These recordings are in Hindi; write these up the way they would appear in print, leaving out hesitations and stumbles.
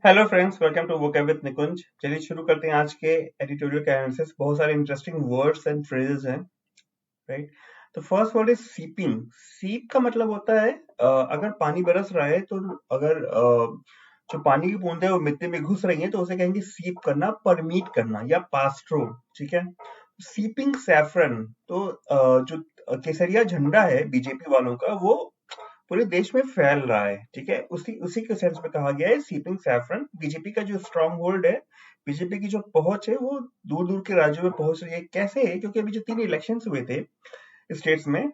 Hello friends, welcome to vocab with Nikunj. चलिए शुरू करते हैं आज के एडिटोरियल का एनालिसिस। बहुत सारे इंटरेस्टिंग वर्ड्स एंड फ्रेजेस हैं, राइट। तो फर्स्ट वर्ड इज सीपिंग। सीप का मतलब होता है अगर पानी बरस रहा है तो अगर जो पानी की बूंदें वो मिट्टी में घुस रही हैं तो उसे कहेंगे सीप करना, परमीट करना या पास थ्रू। ठीक है। सीपिंग सैफरन, तो जो केसरिया झंडा है बीजेपी वालों का, वो पूरे देश में फैल रहा है। ठीक है, उसी उसी के सेंस में कहा गया है सीपिंग सैफरन। बीजेपी का जो स्ट्रॉन्ग होल्ड है, बीजेपी की जो पहुंच है, वो दूर दूर के राज्यों में पहुंच रही है। कैसे है? क्योंकि अभी जो 3 इलेक्शंस हुए थे स्टेट्स में,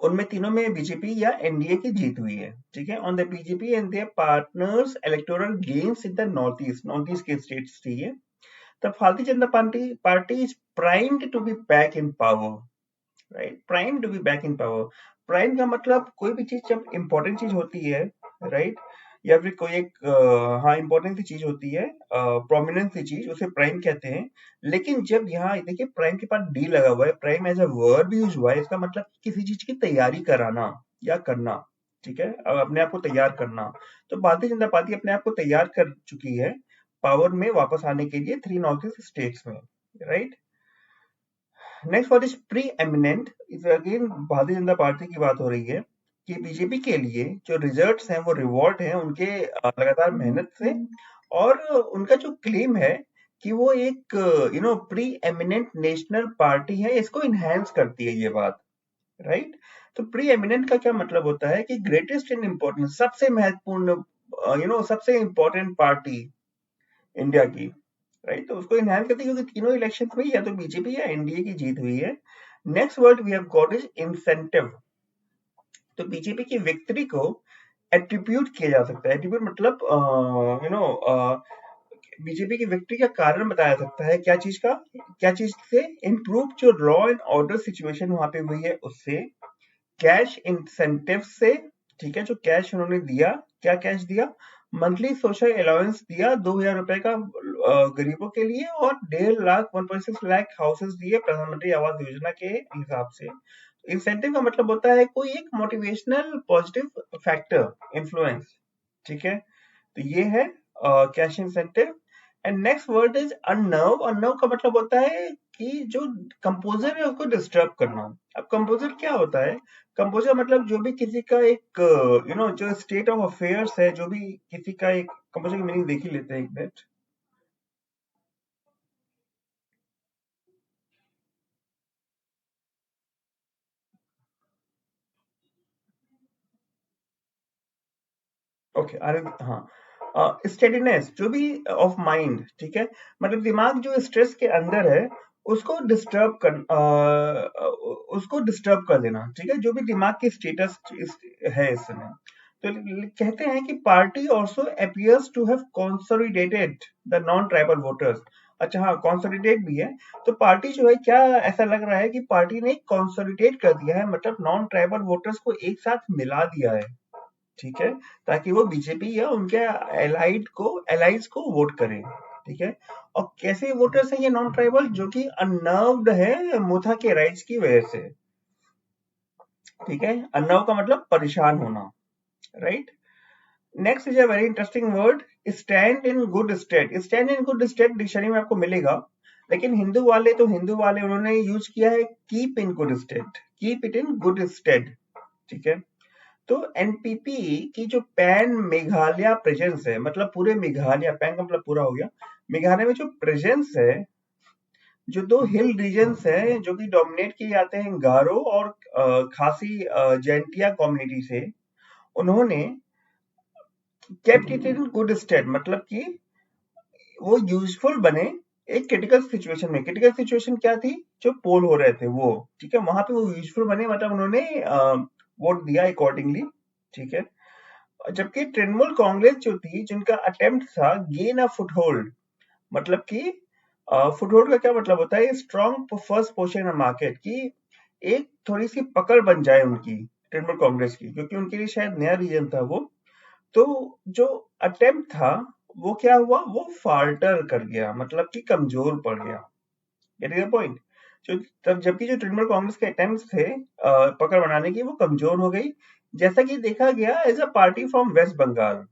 उनमें तीनों में बीजेपी या एनडीए की जीत हुई है। ठीक है, on the BJP and their partners electoral gains in the North East के स्टेट्स थी ये। तब Bharatiya Janata Party is primed to be back in power, right. Prime to be back in power. Prime का मतलब कोई भी चीज जब इंपॉर्टेंट चीज होती है, राइट, या फिर कोई एक हाँ इंपॉर्टेंट सी चीज होती है, प्रोमिनेंट सी चीज, उसे प्राइम कहते हैं। लेकिन जब यहाँ देखिए प्राइम के पास डी लगा हुआ है, prime as a verb use हुआ है, इसका मतलब किसी चीज की तैयारी कराना या करना। ठीक है, अब अपने आप को तैयार करना। तो भारतीय जनता पार्टी अपने आप को तैयार कर चुकी है पावर में वापस आने के लिए 3 नॉर्थ ईस्ट स्टेट्स में, right. Next what is pre eminent, इस अगेन भारतीय जनता पार्टी की बात हो रही है कि बीजेपी के लिए जो रिजल्ट्स हैं वो रिवॉर्ड हैं उनके लगातार मेहनत से। और उनका जो क्लेम है कि वो एक प्री एमिनेंट नेशनल पार्टी है, इसको इनहेंस करती है ये बात, राइट। तो प्री एमिनेंट का क्या मतलब होता है कि ग्रेटेस्ट इन इम्पोर्टेंस, सबसे महत्वपूर्ण, सबसे इम्पोर्टेंट पार्टी इंडिया की, राइट। तो उसको इनहेंस करती है क्योंकि तीनों इलेक्शन में या तो बीजेपी या एनडीए की जीत हुई है। Next word we have got is incentive. तो बीजेपी की विक्ट्री को एट्रीब्यूट किया जा सकता है। एट्रीब्यूट मतलब बीजेपी की विक्ट्री का कारण बताया सकता है। क्या चीज से? इम्प्रूव जो लॉ एंड ऑर्डर सिचुएशन वहां पे हुई है उससे। कैश इंसेंटिव से, ठीक है, जो कैश उन्होंने दिया। क्या कैश दिया? मंथली सोशल अलाउंस दिया 2,000 रुपए का गरीबों के लिए, और 1.5 लाख 1.6 लाख हाउसेस दिए प्रधानमंत्री आवास योजना के हिसाब से। इंसेंटिव का मतलब होता है कोई एक मोटिवेशनल पॉजिटिव फैक्टर, इन्फ्लुएंस। ठीक है, तो ये है cash incentive. And next word is unnerve. Unnerve का मतलब होता है कि जो कंपोजर है उसको डिस्टर्ब करना। अब कंपोजर क्या होता है? कंपोजर मतलब जो भी किसी का एक जो स्टेट ऑफ अफेयर्स है, जो भी किसी का एक, कंपोजर की मीनिंग देख ही लेते हैं एक मिनट। ओके, अरे हाँ, स्टेडीनेस जो भी ऑफ माइंड। ठीक है, मतलब दिमाग जो स्ट्रेस के अंदर है उसको उसको डिस्टर्ब कर देना। ठीक है, जो भी दिमाग की स्टेटस है इस समय। तो कहते हैं कि party also appears to have consolidated the non tribal voters. अच्छा हाँ, कंसोलिडेट भी है। तो पार्टी जो है, क्या ऐसा लग रहा है कि पार्टी ने कंसोलिडेट कर दिया है, मतलब नॉन ट्राइबल वोटर्स को एक साथ मिला दिया है। ठीक है, ताकि वो बीजेपी या उनके एलाइज को वोट करें। ठीक है, और कैसे वोटर्स हैं ये नॉन ट्राइबल? जो कि अनर्व्ड है मुथा के राइट्स की वजह से। ठीक है, अनर्व का मतलब परेशान होना, right. Next is a very interesting word, stand in good state. Stand in good state dictionary में आपको मिलेगा, लेकिन हिंदू वाले उन्होंने यूज किया है keep in good state, keep it in good state. ठीक है, तो एनपीपी की जो पैन मेघालय प्रेजेंस है, मतलब पूरे मेघालय, पैन का मतलब पूरा हो गया, मेघालय में जो प्रेजेंस है, जो 2 हिल रीजन्स हैं जो कि डोमिनेट किए जाते हैं गारो और खासी जैंटिया कम्युनिटी से, उन्होंने kept it in good state, मतलब कि वो यूजफुल बने एक क्रिटिकल सिचुएशन में। क्रिटिकल सिचुएशन क्या थी? जो पोल हो रहे थे वो। ठीक है, वहां पे वो यूजफुल बने, मतलब उन्होंने वोट दिया अकॉर्डिंगली। ठीक है, जबकि तृणमूल कांग्रेस जो थी, जिनका अटेम्प्ट था गेन अ फुटहोल्ड, मतलब कि फुटहोल्ड का क्या मतलब होता है? Strong first position in market की, एक थोड़ी सी पकड़ बन जाए उनकी, तृणमूल कांग्रेस की, क्योंकि उनके लिए शायद नया रीजन था वो। तो जो अटेम्प्ट था वो क्या हुआ? वो फाल्टर कर गया, मतलब कि कमजोर पड़ गया। Getting the point? जो तब जबकि जो तृणमूल कांग्रेस के अटेम्प्ट थे पकड़ बनाने की, वो कमजोर हो गई, जैसा कि देखा गया as a party from West Bengal.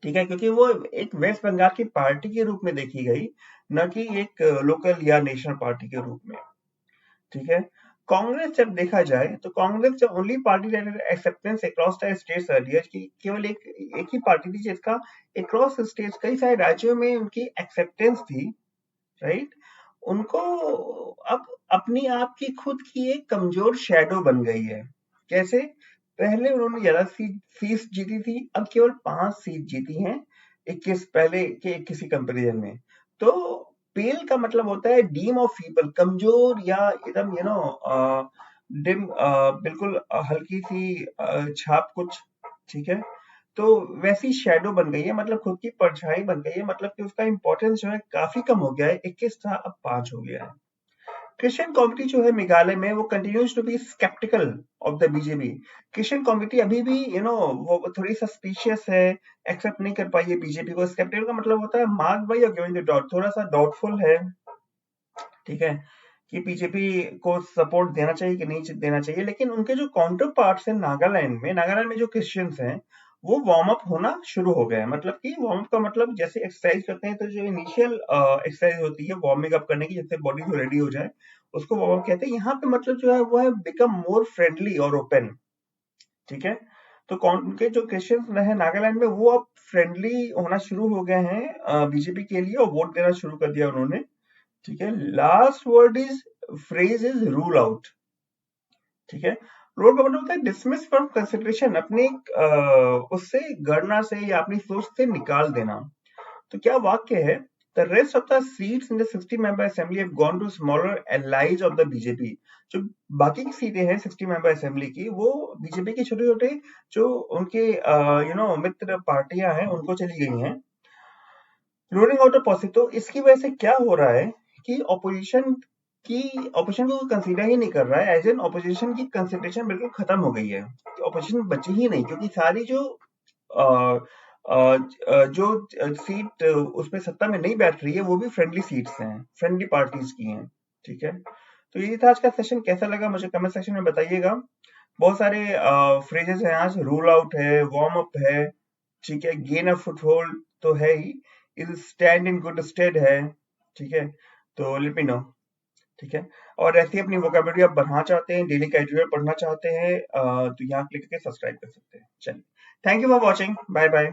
ठीक है, क्योंकि वो एक वेस्ट बंगाल की पार्टी के रूप में देखी गई, न कि एक लोकल या नेशनल पार्टी के रूप में। ठीक है। कांग्रेस जब देखा जाए तो Congress the only party that acceptance across the states earlier, कि केवल एक ही पार्टी थी जिसका अक्रॉस स्टेट्स कई सारे राज्यों में उनकी एक्सेप्टेंस थी, राइट। उनको अब अपनी आप की खुद की एक कमजोर शैडो बन गई है। कैसे? पहले उन्होंने ज्यादा सीट जीती थी, अब केवल 5 सीट जीती हैं 21 पहले के 21 कंपैरिजन में। तो पेल का मतलब होता है डीम ऑफ पीपल, कमजोर या एकदम डिम, बिल्कुल हल्की सी छाप कुछ। ठीक है। तो वैसी शैडो बन गई है, मतलब खुद की परछाई बन गई है, मतलब कि उसका इंपॉर्टेंस जो है काफी कम हो गया है। 21 था, अब 5 हो गया है। क्रिश्चियन कम्युनिटी जो है मेघालय में, वो continues to be sceptical of the BJP. Christian community अभी भी वो थोड़ी सस्पिशियस है, एक्सेप्ट नहीं कर पाई है बीजेपी को। स्केप्टिकल का मतलब होता है मार्क बाई और गिविंग द डाउट, थोड़ा सा डाउटफुल है। ठीक है, कि बीजेपी को सपोर्ट देना चाहिए कि नहीं देना चाहिए। लेकिन उनके जो काउंटर पार्ट्स हैं नागालैंड में जो क्रिश्चियंस हैं, वो वार्म अप होना शुरू हो गए हैं। मतलब कि वार्म अप का मतलब जैसे एक्सरसाइज करते हैं, तो जो इनिशियल एक्सरसाइज होती है वार्मिंग अप करने की, जिससे बॉडी को रेडी हो जाए, उसको वार्म अप कहते हैं। यहाँ पे मतलब जो है वो है बिकम मोर फ्रेंडली और ओपन। ठीक है। तो उनके जो क्रिश्चियंस है नागालैंड में, वो अब फ्रेंडली होना शुरू हो गए हैं बीजेपी के लिए, और वोट देना शुरू कर दिया उन्होंने। ठीक है। Last word is phrase is rule out. ठीक है। रूल का मतलब होता है डिसमिस फ्रॉम कंसिडरेशन, अपने उससे गणना से या अपनी सोच से निकाल देना। तो क्या वाक्य है? The rest of the seats in the 60 member assembly have gone to smaller allies of the BJP. जो बाकी की सीटें हैं 60 मेंबर असेंबली की, वो बीजेपी के छोटे छोटे जो उनके मित्र पार्टियां हैं, उनको चली गई हैं। Ruling out of possible. तो इसकी वजह से क्या हो रहा है कि की ऑपोजिशन को कंसीडर ही नहीं कर रहा है, एज एन ऑपोजिशन की कंसिडरेशन बिल्कुल खत्म हो गई है। ऑपोजिशन बची ही नहीं, क्योंकि सारी जो अ, जो सीट उसमें सत्ता में नहीं बैठ रही है, वो भी फ्रेंडली सीट्स हैं, फ्रेंडली पार्टीज की हैं। ठीक है। तो ये था आज का सेशन। कैसा लगा मुझे कमेंट सेक्शन में बताइएगा। बहुत सारे फ्रेजेस हैं आज, रूल आउट है, वार्म अप है, ठीक है, गेन अ फुटहोल्ड तो है ही, is stand in good stead है। ठीक है। तो लेट मी नो। ठीक है। और ऐसी अपनी वोकेबलरी आप बढ़ाना चाहते हैं, डेली का एडिटोरियल पढ़ना चाहते हैं, तो यहाँ क्लिक करके सब्सक्राइब कर सकते हैं। चलिए, thank you for watching, bye bye.